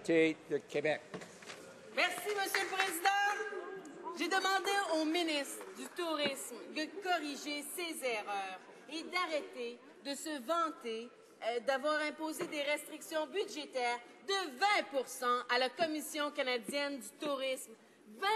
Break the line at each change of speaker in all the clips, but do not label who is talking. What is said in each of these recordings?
député de Québec.
Merci, Monsieur le Président. J'ai demandé au ministre du Tourisme de corriger ses erreurs et d'arrêter de se vanter d'avoir imposé des restrictions budgétaires de 20 à la Commission canadienne du tourisme. 20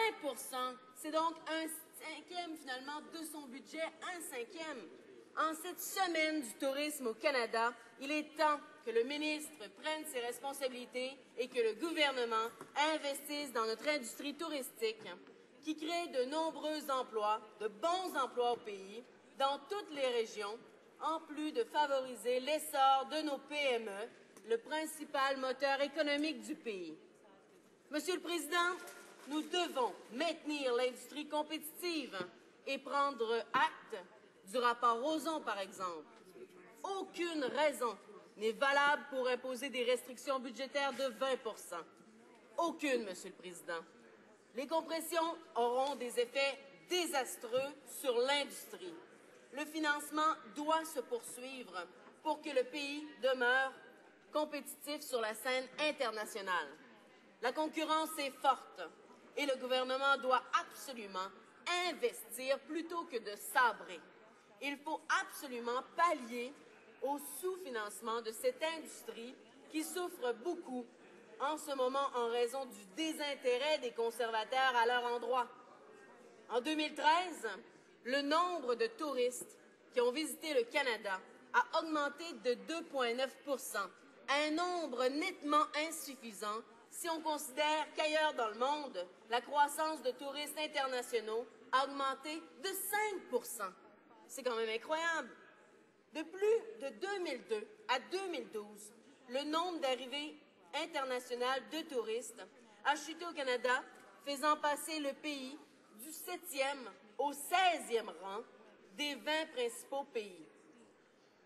c'est donc un cinquième, finalement, de son budget, un cinquième. En cette semaine du tourisme au Canada, il est temps que le ministre prenne ses responsabilités et que le gouvernement investisse dans notre industrie touristique qui crée de nombreux emplois, de bons emplois au pays, dans toutes les régions, en plus de favoriser l'essor de nos PME, le principal moteur économique du pays. Monsieur le Président, nous devons maintenir l'industrie compétitive et prendre acte du rapport Roson, par exemple. Aucune raison n'est valable pour imposer des restrictions budgétaires de 20 Aucune, Monsieur le Président. Les compressions auront des effets désastreux sur l'industrie. Le financement doit se poursuivre pour que le pays demeure compétitif sur la scène internationale. La concurrence est forte et le gouvernement doit absolument investir plutôt que de sabrer. Il faut absolument pallier au sous-financement de cette industrie qui souffre beaucoup en ce moment en raison du désintérêt des conservateurs à leur endroit. En 2013, le nombre de touristes qui ont visité le Canada a augmenté de 2,9 un nombre nettement insuffisant si on considère qu'ailleurs dans le monde, la croissance de touristes internationaux a augmenté de 5 C'est quand même incroyable. De plus de 2002 à 2012, le nombre d'arrivées internationales de touristes a chuté au Canada, faisant passer le pays du 7e au 16e rang des 20 principaux pays.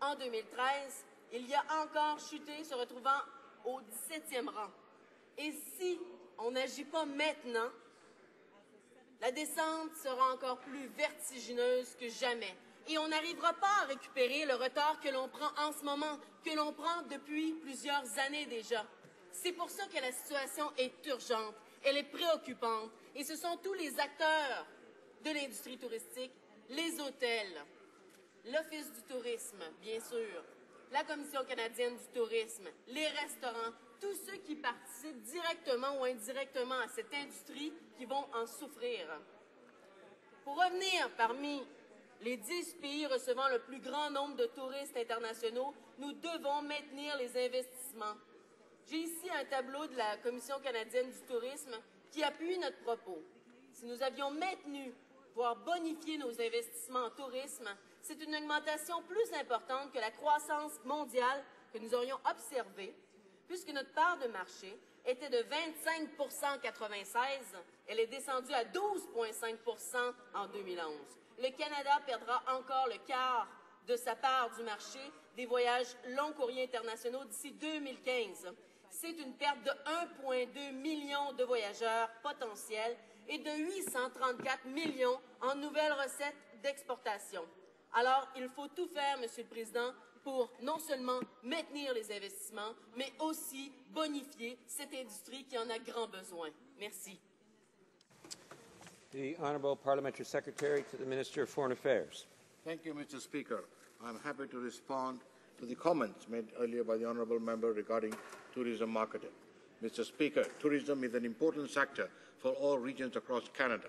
En 2013, il y a encore chuté, se retrouvant au 17e rang. Et si on n'agit pas maintenant, la descente sera encore plus vertigineuse que jamais. Et on n'arrivera pas à récupérer le retard que l'on prend en ce moment, que l'on prend depuis plusieurs années déjà. C'est pour ça que la situation est urgente, elle est préoccupante. Et ce sont tous les acteurs de l'industrie touristique, les hôtels, l'Office du tourisme, bien sûr, la Commission canadienne du tourisme, les restaurants, tous ceux qui participent directement ou indirectement à cette industrie qui vont en souffrir. Pour revenir parmi les 10 pays recevant le plus grand nombre de touristes internationaux, nous devons maintenir les investissements. J'ai ici un tableau de la Commission canadienne du tourisme qui appuie notre propos. Si nous avions maintenu, voire bonifié nos investissements en tourisme, c'est une augmentation plus importante que la croissance mondiale que nous aurions observée, puisque notre part de marché était de 25 en 1996, elle est descendue à 12,5 en 2011. Le Canada perdra encore le quart de sa part du marché des voyages long courriers internationaux d'ici 2015. C'est une perte de 1,2 million de voyageurs potentiels et de 834 millions en nouvelles recettes d'exportation. Alors, il faut tout faire, Monsieur le Président, pour non seulement maintenir les investissements, mais aussi bonifier cette industrie qui en a grand besoin. Merci.
The Honourable Parliamentary Secretary to the Minister of Foreign Affairs.
Thank you, Mr. Speaker. I am happy to respond to the comments made earlier by the Honourable Member regarding tourism marketing. Mr. Speaker, tourism is an important sector for all regions across Canada.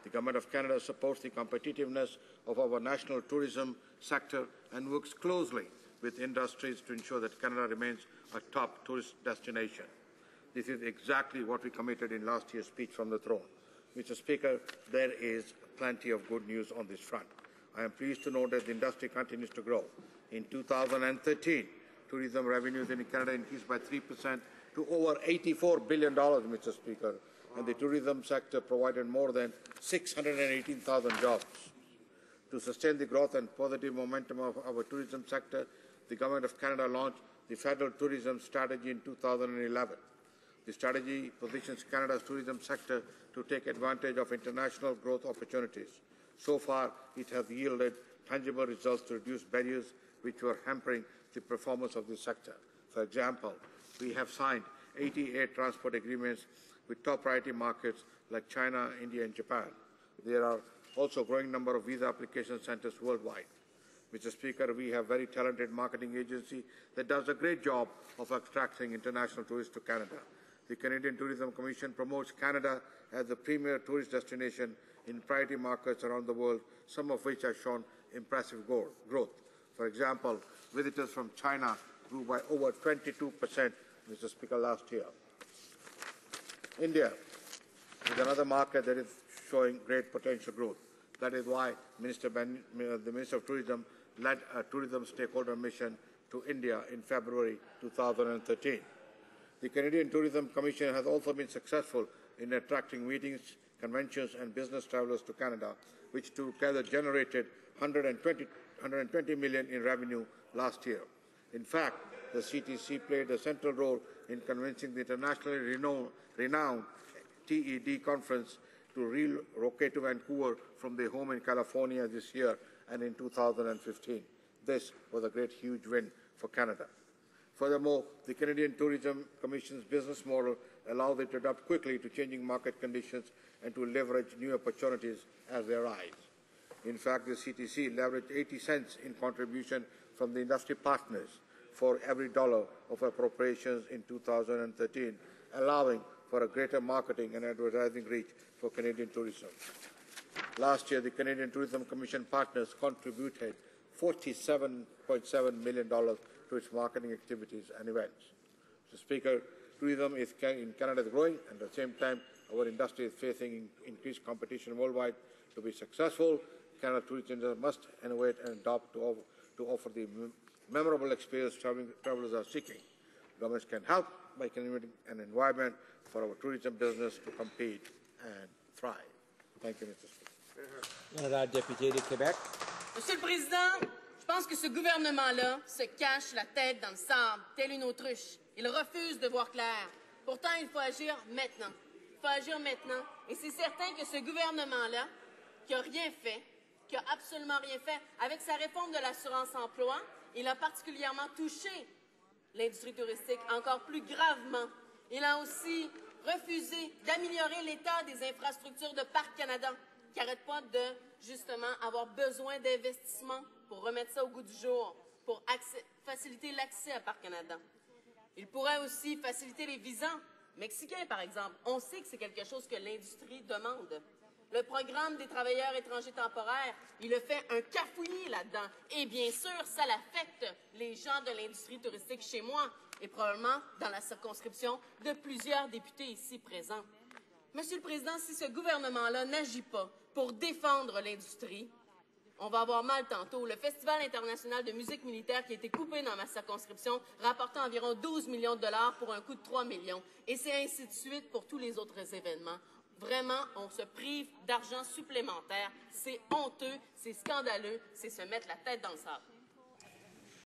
The Government of Canada supports the competitiveness of our national tourism sector and works closely with industries to ensure that Canada remains a top tourist destination. This is exactly what we committed in last year's speech from the throne. Mr. Speaker, there is plenty of good news on this front. I am pleased to note that the industry continues to grow. In 2013, tourism revenues in Canada increased by 3% to over $84 billion, Mr. Speaker, and the tourism sector provided more than 618,000 jobs. To sustain the growth and positive momentum of our tourism sector, the Government of Canada launched the Federal Tourism Strategy in 2011. The strategy positions Canada's tourism sector to take advantage of international growth opportunities. So far, it has yielded tangible results to reduce barriers which were hampering the performance of this sector. For example, we have signed 88 transport agreements with top priority markets like China, India, and Japan. There are also a growing number of visa application centers worldwide. Mr. Speaker, we have a very talented marketing agency that does a great job of attracting international tourists to Canada. The Canadian Tourism Commission promotes Canada as the premier tourist destination in priority markets around the world, some of which have shown impressive growth. For example, visitors from China grew by over 22%, Mr. Speaker, last year. India is another market that is showing great potential growth. That is why the Minister of Tourism led a tourism stakeholder mission to India in February 2013. The Canadian Tourism Commission has also been successful in attracting meetings, conventions, and business travelers to Canada, which together generated $120 million in revenue last year. In fact, the CTC played a central role in convincing the internationally renowned TED conference to relocate to Vancouver from their home in California this year and in 2015. This was a great, huge win for Canada. Furthermore, the Canadian Tourism Commission's business model allows it to adapt quickly to changing market conditions and to leverage new opportunities as they arise. In fact, the CTC leveraged 80 cents in contribution from the industry partners for every dollar of appropriations in 2013, allowing for a greater marketing and advertising reach for Canadian tourism. Last year, the Canadian Tourism Commission partners contributed $47.7 million to its marketing activities and events. Mr. Speaker, tourism in Canada is growing, and at the same time, our industry is facing increased competition worldwide. To be successful, Canada tourism must innovate and adopt to offer the memorable experience travelers are seeking. Governments can help by creating an environment for our tourism business to compete and thrive. Thank you, Mr. Speaker.
Honorable député de Québec.
Monsieur le Président, je pense que ce gouvernement-là se cache la tête dans le sable, tel une autruche. Il refuse de voir clair. Pourtant, il faut agir maintenant. Il faut agir maintenant. Et c'est certain que ce gouvernement-là, qui n'a rien fait, qui n'a absolument rien fait, avec sa réforme de l'assurance-emploi, il a particulièrement touché l'industrie touristique encore plus gravement. Il a aussi refusé d'améliorer l'état des infrastructures de Parc Canada, qui n'arrêtent pas de, justement, avoir besoin d'investissements pour remettre ça au goût du jour, pour faciliter l'accès à Parc Canada. Il pourrait aussi faciliter les visas mexicains, par exemple. On sait que c'est quelque chose que l'industrie demande. Le programme des travailleurs étrangers temporaires, il a fait un cafouillis là-dedans. Et bien sûr, ça l'affecte les gens de l'industrie touristique chez moi et probablement dans la circonscription de plusieurs députés ici présents. Monsieur le Président, si ce gouvernement-là n'agit pas pour défendre l'industrie, on va avoir mal tantôt. Le Festival international de musique militaire qui a été coupé dans ma circonscription rapportait environ 12 millions de dollars pour un coût de 3 millions. Et c'est ainsi de suite pour tous les autres événements. Vraiment, on se prive d'argent supplémentaire. C'est honteux, c'est scandaleux, c'est se mettre la tête dans le sable.